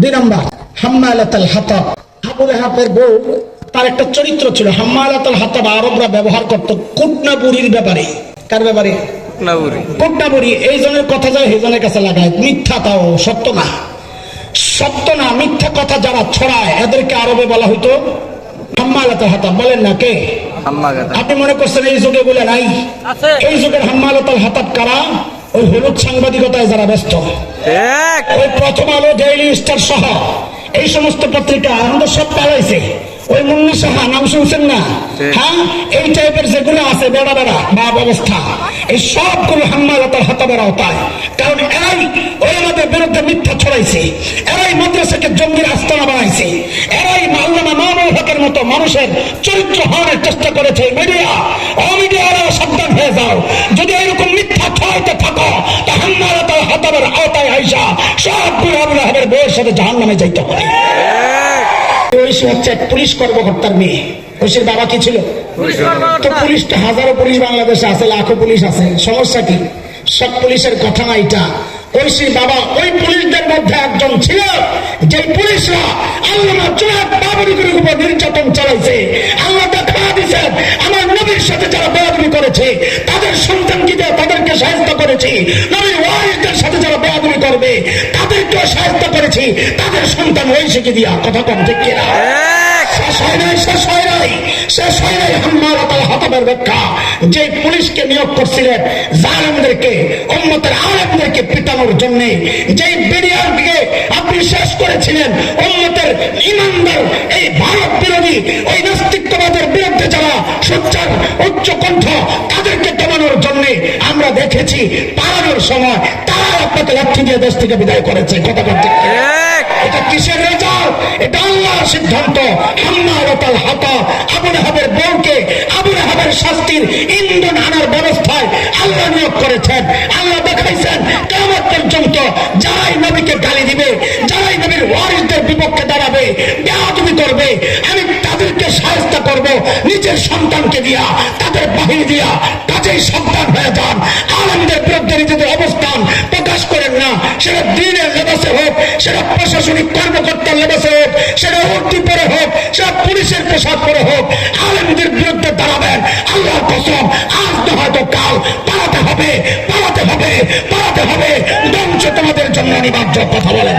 দুই নম্বর হাম্মালাতুল হাতাব। আবু লাহাবের বউ, তার একটা চরিত্র ছিল হাম্মালাতুল হাতাব। আরবরা ব্যবহার করত কুটনা বুড়ির ব্যাপারে। কার ব্যাপারে? কুটনা বুড়ি। এই জনের কথা যায় এই জনের কাছে লাগায়, মিথ্যা, তাও সত্য না। সত্য না, মিথ্যা কথা যারা ছড়ায় এদেরকে আরবে বলা হইতো হাম্মালাতুল হাতাব। বলেন না কে? আপনি মনে করছেন এই যুগে বলে নাই? এই যুগের হাম্মালাতুল হাতাব কারা? ওই হলুদ সাংবাদিকতায় যারা ব্যস্ত, ওই প্রথম আলো, ডেইলি স্টার সহ এই সমস্ত পত্রিকা আমাদের সব পালাইছে। ওই মুন্না সাহা নাম শুনছেন না? হ্যাঁ, এই টাইপের যেগুলো আছে বেড়া বেড়া বা ব্যবস্থা, এই সবগুলো হাম্মালাতুল হাতাবের আওতায়। কারণ এরাই ওই আমাদের বিরুদ্ধে মিথ্যা ছড়াইছে, এরাই মাদ্রাসাকে জঙ্গির আস্তানা বানাইছে, এরাই আল্লামা মামুনুল হকের মতো মানুষের চরিত্র হওয়ার চেষ্টা করেছে। মিডিয়া, মিডিয়ারা সাবধান হয়ে যাও, যদি এরকম মিথ্যা ছড়াইতে থাকো তা হাম্মালাতুল হাতাবের আওতায় আইসা সবগুলো আবু লাহাবের বউয়ের সাথে জাহান্নামে যাইতে হবে। ঐশী হচ্ছে পুলিশ কর্মকর্তার মেয়ে। ঐশীর বাবা কি ছিল? তো পুলিশ তো হাজারো পুলিশ বাংলাদেশে আছে, লাখো পুলিশ আছে, সমস্যা কি? সব পুলিশের কথা না এটা। ঐশীর বাবা ওই পুলিশদের মধ্যে একজন ছিল, যে পুলিশরা আল্লামা জুনায়েদ বাবরীর উপর নির্যাতন চালাইছে। আল্লাহ দেখা দিয়েছেন আমার নবীর সাথে যারা বেয়াদবি করেছে তাদের সন্তানকে দিয়ে তাদেরকে সাহায্য করেছি, নবীর ওয়ারিসদের সাথে যারা বেয়াদবি করবে তাদেরকেও সাহায্য করেছি, তাদের সন্তান ঐশীকে দিয়া। কথা কম ঠিক কিনা? শেষ হয় নাই, শেষ হয় নাই, শেষ হয় নাই হাম্মালাতুল হাতাবের ব্যাখ্যা। যে পুলিশকে নিয়োগ করছিলেন জালেমদেরকে, উম্মতের আলেমদেরকে পিটানোর জন্য, যে বিডিআরকে আপনি শেষ করেছিলেন উম্মতের ইমানদার এই ভারত বিরোধী ওই নাস্তিকবাদের বিরুদ্ধে যারা সোচ্চার উচ্চ কণ্ঠ, তাদেরকে দমানোর জন্য আমরা দেখেছি পালানোর সময় তারা আপনাকে লাঠি দিয়ে দেশ থেকে বিদায় করেছে। কথা বলতে এটা কিসের রেজাল্ট? এটা আল্লাহর সিদ্ধান্ত। হাম্মালাতুল হাতাব আবু লাহাবের বউকে আবু লাহাবের শাস্তির ইন্ধন আনার ব্যবস্থায় আল্লাহ নিয়োগ করেছেন। আল্লাহ দেখাইছেন কিয়ামত পর্যন্ত যারাই নবীকে গালি দিবে, যারাই নবীর ওয়ারিসদের বিপক্ষে দাঁড়াবে, বেয়াদবি করবে, আমি তাদেরকে সাহায্য করব নিজের সন্তানকে দিয়া, তাদের বাহিনী দিয়া। কাজেই সাবধান হয়ে যান, আলেমদের বিরুদ্ধে নিজেদের অবস্থান প্রকাশ করেন না। সেটা দিনের লেবাসে হোক, সেটা প্রশাসনিক কর্মকর্তার লেবাসে হোক, সেটা ওটি পরে হোক, সেটা পুলিশের পোশাক পরে হোক, আলেমদের বিরুদ্ধে দাঁড়াবেন। আল্লাহর কসম, আজ না হয়তো কাল পালাতে হবে, পালাতে হবে, পালাতে হবে। ধ্বংস তোমাদের জন্য অনিবার্য। কথা বলেন।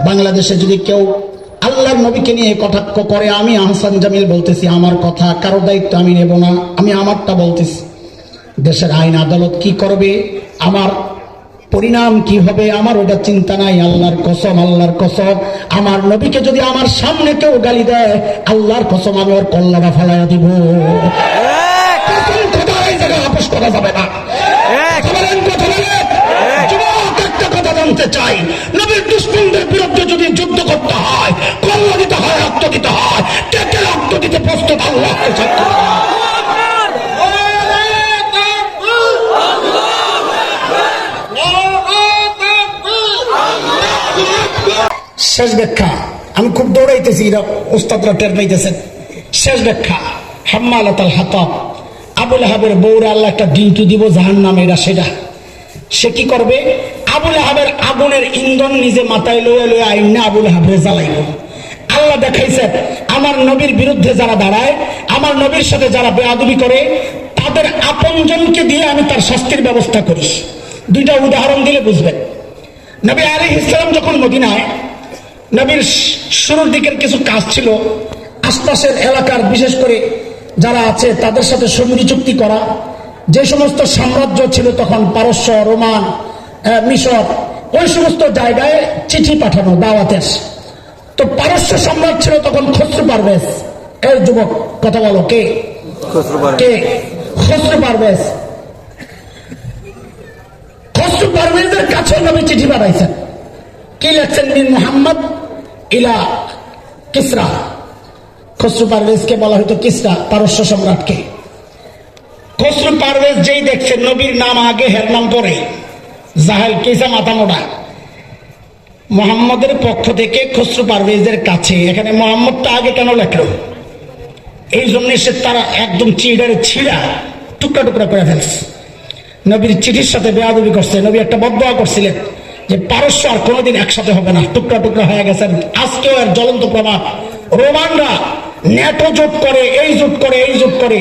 বাংলাদেশে যদি কেউ আল্লাহর নবীকে নিয়ে কটাক্ষ করে, আমি আহসান জামিল বলতেছি আমার কথা, কারো দায়িত্ব আমি নেব না, আমি আমারটা বলতেছি। দেশের আইন আদালত কি করবে, আমার পরিণাম কি হবে, আমার ওটা চিন্তা নাই। আল্লাহর কসম, আল্লাহর কসম, আমার নবীকে যদি আমার সামনে কেউ গালি দেয়, আল্লাহর কসম আমি ওর কল্লাটা ফালাইয়া দিব। আপোষ করা যাবে না। একটা কথা জানতে চাই, নবীর দুশমনদের বিরুদ্ধে যদি যুদ্ধ করতে হয়, কল্লা দিতে হয়, রক্ত দিতে হয়, টেকে রক্ত দিতে প্রস্তুত আল্লাহ। শেষ ব্যাখ্যা, আমি খুব দৌড়াইতেছি, ওস্তাদরা টের পাইতেছেন। শেষ ব্যাখ্যা, হাম্মালাতুল হাতাব আবু লাহাবের বউরে আল্লাহ একটা ডিউটি দিব জাহান্নামে। এটা সেটা সে কি করবে? আবু লাহাবের আগুনের ইন্ধন নিজে মাথায় লইয়া লইয়া আইন আবু লাহাবরে জ্বালাইব। আল্লাহ দেখাইছে আমার নবীর বিরুদ্ধে যারা দাঁড়ায়, আমার নবীর সাথে যারা বেয়াদবি করে, তাদের আপনজনকে দিয়ে আমি তার শাস্তির ব্যবস্থা করি। দুইটা উদাহরণ দিলে বুঝবেন। নবী আলাইহিস সালাম যখন মদিনায়, নবীর শুরুর দিকের কিছু কাজ ছিল আশপাশের এলাকার, বিশেষ করে যারা আছে তাদের সাথে সন্ধি চুক্তি করা। যে সমস্ত সাম্রাজ্য ছিল তখন, পারস্য, রোমান, মিশর, ওই সমস্ত জায়গায় চিঠি পাঠানো দাওয়াতের। তো পারস্য সম্রাট ছিল তখন খসরু পারভেজ। এই যুবক কথা বলো, কে? কে? খসরু পারভেজ। খসরু পারভেজের কাছে নবী চিঠি পাঠাইছেন। কি লেখছেন? মিন মুহাম্মদ ইলা কিসরা। খসরু পারভেজকে বলা হয়তো কিসরা, পারস্য সম্রাটকে। খসরু পারভেজ যেই দেখছেন নবীর নাম আগে, হের নাম পরে, জাহেল কেসা মাথা মোটা, মোহাম্মদের পক্ষ থেকে খসরু পারভেজের কাছে। এখানে মোহাম্মদটা আগে কেন লেখলো? এই জন্য সে তারা একদম চিড়ারে ছিঁড়া টুকরা টুকরা করে ফেলছে। নবীর চিঠির সাথে বেয়াদবি করছে। নবী একটা বদদোয়া করছিলেন, যে পারস্য আর কোনোদিন একসাথে হবে না, টুকরা টুকরা হয়ে গেছেন। আজকেও এর জ্বলন্ত প্রমাণ। রোমানরা ন্যাটো জোট করে, এই জোট করে, এই জোট করে,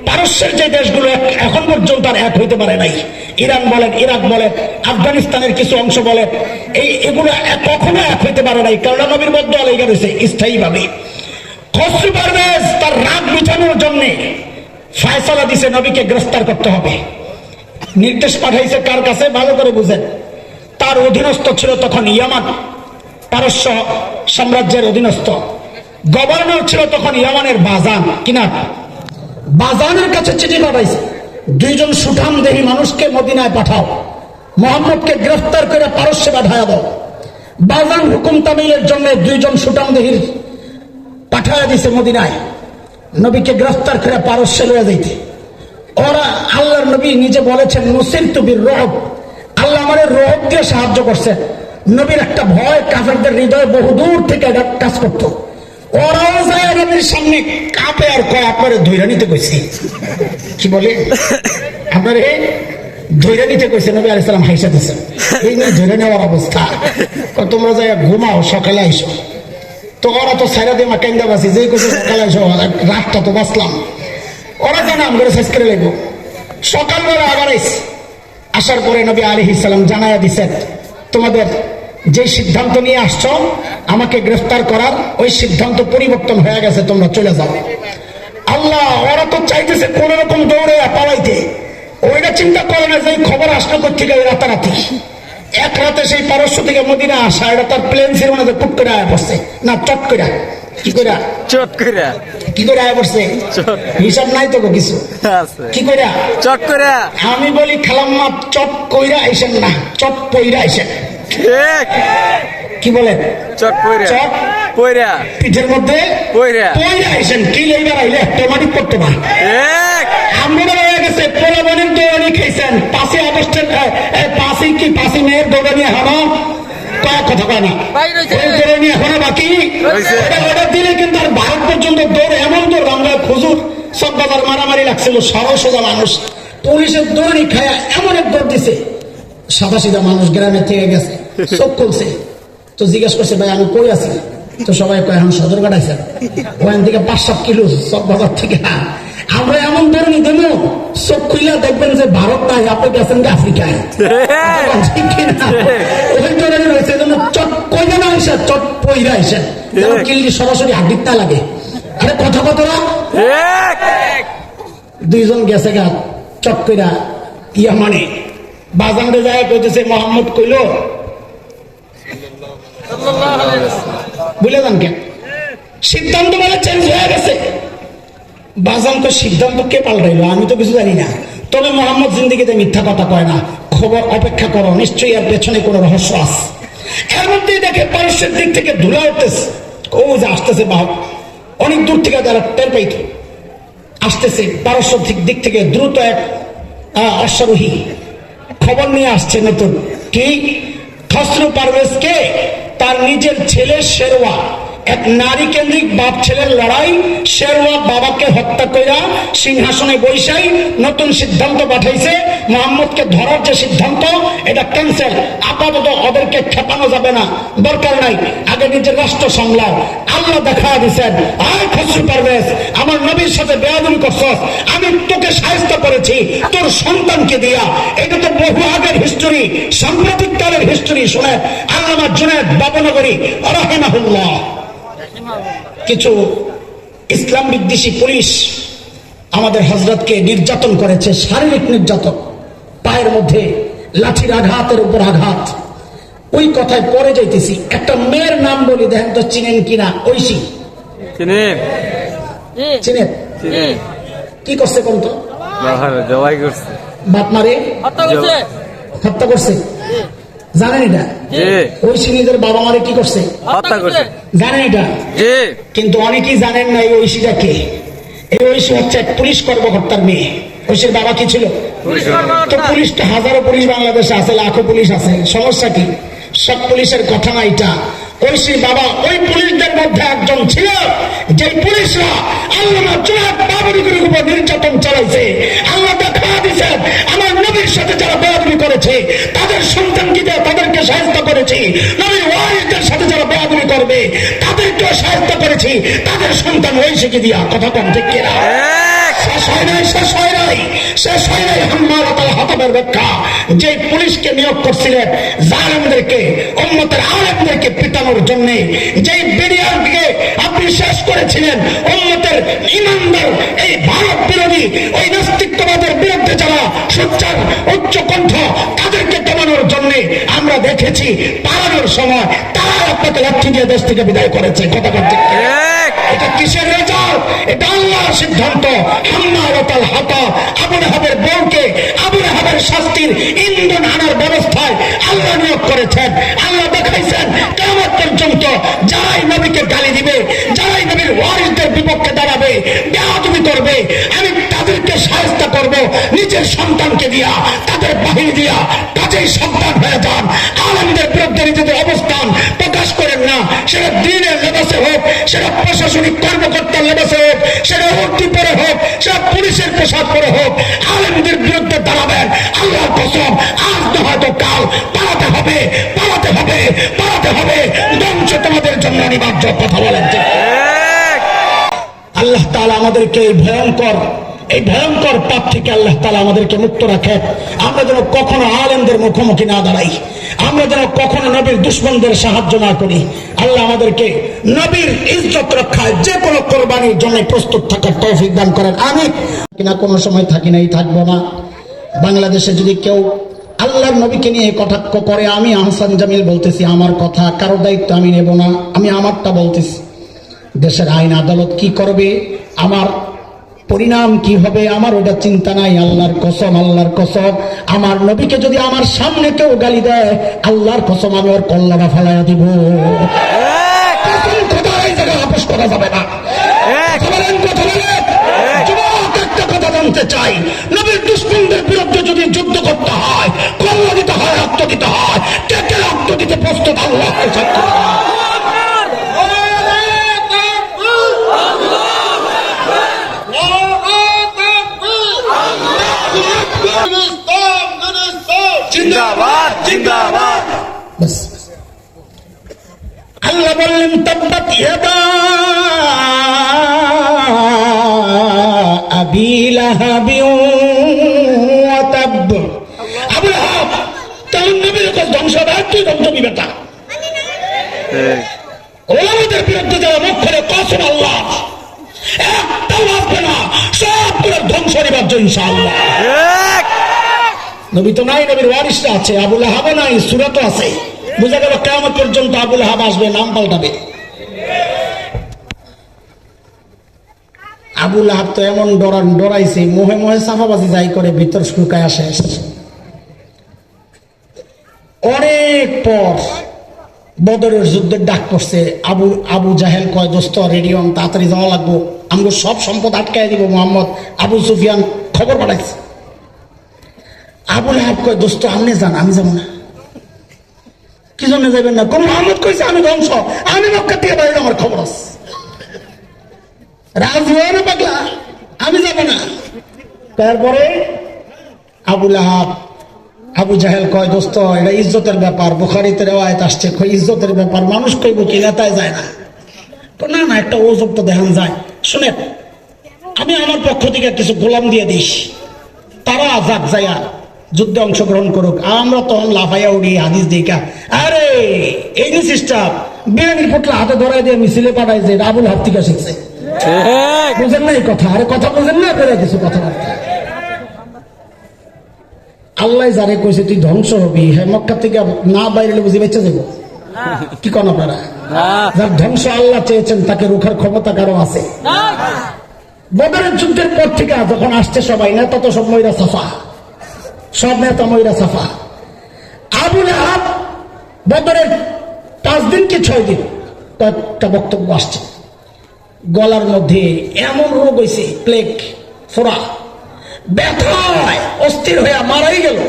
পারস্যের যে দেশগুলো এখন পর্যন্ত আর এক হইতে পারে নাই, ইরান বলেন, ইরাক বলেন, আফগানিস্তানের কিছু অংশ বলেন, এগুলো কখনো এক হইতে পারে নাই, কারণ নবীর মধ্যে লেগে রয়েছে স্থায়ীভাবে। খসরু পারভেজ তার রাগ মিটানোর জন্য ফয়সালা দিছে নবীকে গ্রেফতার করতে হবে। নির্দেশ পাঠাইছে কার কাছে? ভালো করে বুঝেন। তার অধীনস্থ ছিল তখন ইয়ামান, পারস্য সাম্রাজ্যের অধীনস্থ। গভর্নর ছিল তখন ইয়ামানের বাজান, কিনা বাজানের কাছে চিঠি পাঠাইছে, 2 জন সুঠামদেহী মানুষকে মদিনায় পাঠাও, মোহাম্মদকে গ্রেফতার করে পারস্যে পাঠায়া দাও। বাজান হুকুম তামিলের জন্য 2 জন সুঠামদেহীর পাঠায়া দিছে মদিনায়, নবীকে গ্রেফতার করে পারস্যে লয়ে যাইতে। ওরা আল্লাহর নবী নিজে বলেছেন, নুসিরতু বির-রুব, আল্লাহ আমাদের রোগ দিয়ে সাহায্য করছে। নবীর একটা ভয় কাফেরদের হৃদয়ে বহুদূর থেকে এটা কাজ করত। ওরাও যায় নবীর সামনে কাঁপে আর কয়, আপনারে ধৈর্য নিতে কইছি। কি বলে? আপনারে ধৈর্য নিতে কইছে। নবী আলাইহিস সালাম হাইসা দিয়েছেন, এই নিয়ে ধৈর্য নেওয়ার অবস্থা। তোমরা যায় ঘুমাও, সকালে আইসো। তো ওরা তো সাইরা দিয়ে মা কেন্দা বাসি, যেই কইছে সকালে আইসো, রাতটা তো বাঁচলাম। ওরা জানে আমরা শেষ করে লাগবো। সকালবেলা আবার আসার পরে নবী আলাইহিস সালাম জানায়া দিছেন, তোমাদের যে সিদ্ধান্ত নিয়ে আসছো আমাকে গ্রেফতার করার, ওই সিদ্ধান্ত পরিবর্তন হয়ে গেছে, তোমরা চলে যাও। আল্লাহ, ওরা তো চাইতেছে কোন রকম দৌড়ে পালাইতে, ওইটা চিন্তা করে না যে খবর আসলো কোথেকে রাতারাতি। এক রাতে সেই পারস্য থেকে মদিনা আসা, এটা তার প্লেন ছিল না, পুট করে আয়া পড়ছে না, চট করে, কি করে চট করে, কি করে আয়া পড়ছে, হিসাব নাই তো কিছু, কি করে চট করে। আমি বলি খালাম্মা, চট কইরা আইসেন না, চট পইরা আইসেন। কি বলেন? চট পইরা, চট পইরা, পিঠের মধ্যে পইরা, পইরা আইসেন। কি লইবার আইলে অটোমেটিক করতে না, আমরা হয়ে গেছে পোলাবনের দৌড়ানি খাইছেন। 5ই আগস্টের 5ই মেয়ের দৌড়ানি এখনো কথা কয় না, দৌড়ানি এখনো বাকি। ওটা দিলে কিন্তু আর ভারত পর্যন্ত দৌড়, এমন দৌড় আমরা খুজুর সব বাজার মারামারি লাগছিল, সরল সোজা মানুষ পুলিশের দৌড়ি খায়া এমন এক দৌড় দিছে, সাদা সিধা মানুষ গ্রামে থেকে গেছে, চোখ খুলছে। তো জিজ্ঞেস করছে, ভাই আমি কই আছি? তো সবাই কয় এখন সদর কাটাইছে, ওখান থেকে 5-7 কিলো সব বাজার থেকে। আমরা এমন ধরনের দেব, চোখ খুইলা দেখবেন যে ভারত নাই, আপনি গেছেন আফ্রিকায়। ওই ধরনের হয়েছে, চট কইরা না আইসা, চট পইরা আইসেন, কিল্লি সরাসরি হাড্ডির তা লাগে। আরে কথা কতরা 2 জন গেছে গা চট কইরা ইয়ামানে। বাজারে যায় কইতেছে, মোহাম্মদ কইল, বুঝলে যান কেন সিদ্ধান্ত বলে চেঞ্জ হয়ে গেছে। বাজান তো সিদ্ধান্ত কে পাল্টাইলো আমি তো কিছু জানি না, তবে মোহাম্মদ জিন্দিগিতে মিথ্যা কথা কয় না, খবর অপেক্ষা করো, নিশ্চয়ই আর পেছনে কোনো রহস্য আছে। এর মধ্যেই দেখে পারস্যের দিক থেকে ধুলা উঠতেছে, ও যে আসতেছে বাহক, অনেক দূর থেকে যারা টের পাইত আসতেছে, পারস্য দিক থেকে দ্রুত এক অশ্বারোহী খবর নিয়ে আসছে নতুন। কি? খসরু পারভেজকে তার নিজের ছেলে শেরওয়া, এক নারী কেন্দ্রিক বাপ ছেলের লড়াই, শেরওয়া বাবাকে হত্যা কইরা সিংহাসনে বৈশাই নতুন সিদ্ধান্ত পাঠাইছে, মোহাম্মদকে ধরার যে সিদ্ধান্ত এটা ক্যান্সেল, আপাতত ওদেরকে খেপানো যাবে না, দরকার নাই, আগে নিজের রাষ্ট্র সামলাও। আল্লাহ দেখা দিচ্ছেন, আয় খসরু পারভেজ, আমার নবীর সাথে বেয়াদবি করছস, আমি তোকে সাহায্য করেছি তোর সন্তানকে দিয়া। এটা তো বহু আগের হিস্টোরি, সাম্প্রতিক কালের হিস্টোরি। শুনে আল্লামা জুনায়েদ বাবনগরী রাহিমাহুল্লাহ, কিছু ইসলাম বিদ্বেষী পুলিশ আমাদের হযরতকে নির্যাতন করেছে, শারীরিক নির্যাতন, পায়ের মধ্যে লাঠির আঘাতের উপর আঘাত। ওই কথায় পরে যাইতেছি, একটা মেয়ের নাম বলি, দেখেন তো চিনেন কিনা। ঐশী চিনেন? কি করছে কোন তো? বাপ মারে হত্যা করছে, জানেন এটা? ঐশী নিজের বাবা মারে কি করছে? হত্যা করছে, জানেন এটা? কিন্তু অনেকেই জানেন না এই ঐশীটা কে। এই ঐশী হচ্ছে এক পুলিশ কর্মকর্তার মেয়ে। ঐশীর বাবা কি ছিল? তো পুলিশ তো হাজারো পুলিশ বাংলাদেশে আছে, লাখো পুলিশ আছে, সমস্যা কি? সব পুলিশের কথা না এটা। ঐশী বাবা ওই পুলিশদের মধ্যে একজন ছিল, যে পুলিশরা আল্লামা জুনায়েদ বাবরীদের উপর নির্যাতন চালাইছে। আল্লাহ দেখা দিয়েছেন আমার নবীর সাথে যারা বেয়াদবি করেছে তাদের সন্তানকে দিয়ে তাদেরকে সাহায্য করেছি, নবীর ওয়ারিসদের সাথে যারা বেয়াদবি করবে তাদেরকেও সাহায্য করেছি, তাদের সন্তান ঐশীকে দিয়া। কথা কম ঠিক কিনা? শেষ হয় নাই, শেষ হয় নাই, শেষ হয় নাই। হাম্মালাতুল হাতাবের ব্যাখ্যা, যে পুলিশকে নিয়োগ করছিলেন জালেমদেরকে, উম্মতের আলেমদেরকে পিটানোর জন্য, যে বিডিআরকে আপনি শেষ করেছিলেন উম্মতের ইমানদার এই ভারত বিরোধী ওই নাস্তিকবাদের বিরুদ্ধে যারা সোচ্চার উচ্চ কণ্ঠ, তাদেরকে দমানোর জন্য আমরা দেখেছি পালানোর সময় তারা আপনাকে লাঠি দিয়ে দেশ থেকে বিদায় করেছে। কথা বলতে এটা কিসের রেজাল্ট? এটা আল্লাহর সিদ্ধান্ত। হাম্মালাতুল হাতাব আবু লাহাবের বউকে আবু লাহাবের শাস্তির ইন্ধন আনার ব্যবস্থায় আল্লাহ নিয়োগ করেছেন। আল্লাহ দেখাইছেন কিয়ামত পর্যন্ত যারাই নবীকে গালি দিবে, যারাই নবীর ওয়ারিসদের বিপক্ষে দাঁড়াবে, বেয়াদবি করবে, আমি তাদেরকে সাহায্য করব নিজের সন্তানকে দিয়া, তাদের বাহিনী দিয়া। কাজেই সাবধান হয়ে যান, আলেমদের বিরুদ্ধে নিজেদের অবস্থান প্রকাশ করেন না। সেটা দিনের লেবাসে হোক, সেটা প্রশাসনিক কর্মকর্তার লেবাসে হোক, সেটা উর্দি পরে হোক, সেটা পুলিশের পোশাক পরে হোক, আলেমদের বিরুদ্ধে দাঁড়াবেন। আল্লাহর কসম, আজ না হয়তো কাল পালাতে হবে, পালাতে হবে, পালাতে হবে। ধ্বংস তোমাদের জন্য অনিবার্য। কথা বলেন ঠিক? আল্লাহ তাআলা আমাদেরকে এই ভয়ঙ্কর পাপ থেকে আল্লাহ তাআলা আমাদেরকে মুক্ত রাখেন। আমরা যেন কখনো আলেমদের মুখোমুখি না দাঁড়াই, আমরা যেন কখনো নবীর দুশমনদের সাহায্য না করি। আল্লাহ আমাদেরকে নবীর ইজ্জত রক্ষায় যে কোনো কোরবানির জন্য প্রস্তুত থাকার তৌফিক দান করেন। আমি কিনা কোনো সময় থাকি নাই, থাকবো না। বাংলাদেশে যদি কেউ আল্লাহর নবীকে নিয়ে কটাক্ষ করে, আমি আহসান জামিল বলতেছি আমার কথা, কারো দায়িত্ব আমি নেব না, আমি আমারটা বলতেছি। দেশের আইন আদালত কি করবে, আমার পরিণাম কি হবে, আমার ওটা চিন্তা নাই। আল্লাহর কসম, আল্লাহর কসম, আমার নবীকে যদি আমার সামনে কেউ গালি দেয়, আল্লাহর কসম আমি ওর কল্লাটা ফালাইয়া দিব। আপোষ করা যাবে না। একটা কথা জানতে চাই, নবীর দুশমনদের বিরুদ্ধে যদি যুদ্ধ করতে হয়, কল্লা দিতে হয়, রক্ত দিতে হয়, কে কে রক্ত দিতে প্রস্তুত? আল্লাহ জিন্দাবাদ, জিন্দাবাদ। আল্লাহ বললেন তাব্বাত ইয়াদা আবি লাহাবি ওয়া তাব। আবু লাহাব তার নবীর কাছে ধ্বংস হবে, তুই ধ্বংস হবি বেটা। ওলামাদের বিরুদ্ধে যারা মুখ করে কসম আল্লাহ, একটাও বাঁচবে না, সবগুলোর ধ্বংস নিবার্য ইনশাআল্লাহ। নবী তো নাই, নবীর ওয়ারিসরা আছে, আবু লাহাবও নাই, সূরাতও আছে। বুঝা গেল কিয়ামত পর্যন্ত আবু লাহাব আসবে, নাম পাল্টাবে। আবু লাহাব তো এমন ডরাইছে, মোহে মোহে সাফাবাজি যাই করে ভিতর শুকায় আসে। অনেক পর বদরের যুদ্ধের ডাক পড়ছে। আবু জাহেল কয়, দোস্ত রেডি হন, তাড়াতাড়ি যাওয়া লাগবো, আমগো সব সম্পদ আটকায় দিব। মোহাম্মদ আবু সুফিয়ান খবর পাঠাইছে। আবু লাহাব কয়, দোস্ত আপনি যান, আমি যাবো না। কি জন্য যাবেন না? কোন মোহাম্মদ কইছে আমি ধ্বংস, আমি মক্কা থেকে বাইরে, আমার খবর আছে। রাজি হয় না পাগলা, আমি যাবো না। তারপরে আবু লাহাব, আবু জাহেল কয়, দোস্ত এটা ইজ্জতের ব্যাপার, বুখারীতে রিওয়ায়াত আসছে, কই ইজ্জতের ব্যাপার, মানুষ কইব কি নেতায় যায় না। তো না না, একটা ওজব তো দেখান যায়। শুনেন, আমি আমার পক্ষ থেকে কিছু গোলাম দিয়ে দিস, তারা যাক যাইয়া যুদ্ধে অংশগ্রহণ করুক, আমরা তখন লাফাইয়া উড়ি হাদিস দেখা। আরে এই যে সিস্টেম, বিরানির পোটলা হাতে ধরাই দিয়ে মিছিলে পাঠায় যে আবুল হাব থেকে শিখছে। বুঝেন না এই কথা? আরে কথা বুঝেন না, বেড়ে কিছু কথাবার্তা। আল্লাহ যারে কইছে তুই ধ্বংস হবি, হ্যাঁ মক্কা থেকে না বাইরে বুঝি বেঁচে যাবো? কি কোন আপনারা? যার ধ্বংস আল্লাহ চেয়েছেন তাকে রুখার ক্ষমতা কারো আছে? বদরের যুদ্ধের পর থেকে যখন আসছে সবাই, নেতা তো সব ময়রা সাফা, সব নেতা ময়রা সাফা। আবু লাহাব বদরের 5 দিন কি 6 দিন কয়েকটা বক্তব্য আসছে, গলার মধ্যে এমন রোগ হয়েছে, প্লেগ, ফোড়া, ব্যথায় অস্থির হয়ে মারাই গেল।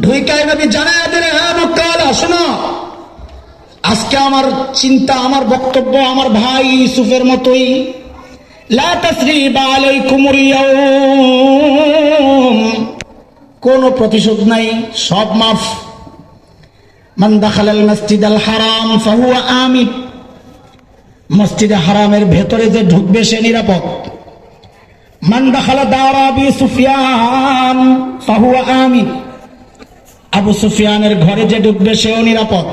ঢুইকায় নবী জানায় দিলে, হ্যাঁ মক্কাওয়ালা শোনো, আজকে আমার চিন্তা, আমার বক্তব্য আমার ভাই ইউসুফের মতোই, লা তাসরিবা আলাইকুমুল ইয়াউম, কোনো প্রতিশোধ নাই, সব মাফ। মান দাখালাল মসজিদাল হারাম ফাহুয়া আমিন, মসজিদে হারামের ভেতরে যে ঢুকবে সে নিরাপদ। মান দাখালা দার আবি সুফিয়ান ফাহুয়া আমিন, আবু সুফিয়ানের ঘরে যে ঢুকবে সেও নিরাপদ।